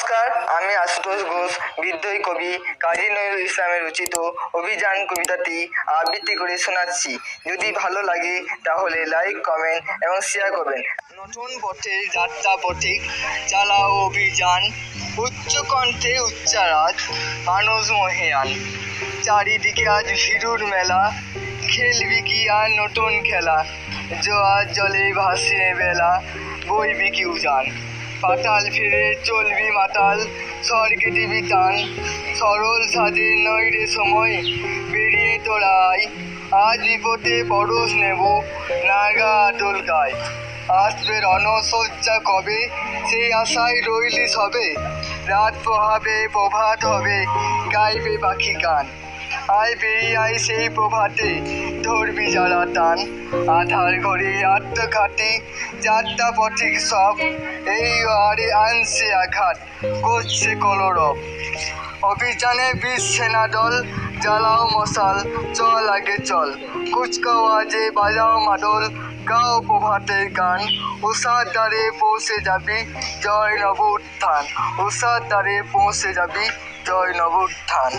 নমস্কার, আমি আশুতোষ ঘোষ বিদ্রোহী কবি কাজী নজরুল ইসলামের রচিত অভিযান কবিতাটি আবৃত্তি করে শোনাচ্ছি। যদি ভালো লাগে তাহলে লাইক, কমেন্ট এবং শেয়ার করবেন। নতুন পথে যাত্রা পথিক চালাও অভিযান, উচ্চ কণ্ঠে উচ্চারাজ মানুষ মহেয়ান। চারিদিকে আজ ভিড়ুর মেলা, খেলবি কি আর নতুন খেলা? জোয়ার জলে ভাসিয়ে বেলা, বইবি কি উজান? পাতাল ফিরে চলবি মাতাল, স্বর্গে দিবি টান। সরল সাজে নইরে সময়, বেরিয়ে তোরাই। আজ বিপদে পরশ নেব, নাগা আটল গায়। আসবে রণসজ্জা কবে, সেই আশায় রইলি সবে। রাত পোহাবে প্রভাত হবে, গাইবে পাখি গান। আয় বেরিয়ে আয় সেই প্রভাতে, ধরবি যারা টান। আধার ঘরে আত্মঘাতী যাত্রা পথিক সব, এই আরে আনছে আঘাত, করছে কলরব। অভিযানে 20 সেনা দল, জ্বালাও মশাল, চল আগে চল। কুচকাও আজে বাজাও মাদল, গাও প্রভাতের গান। উষার দ্বারে পৌঁছে যাবি, জয় নব উত্থান। উষার দ্বারে পৌঁছে যাবি, জয় নব উত্থান।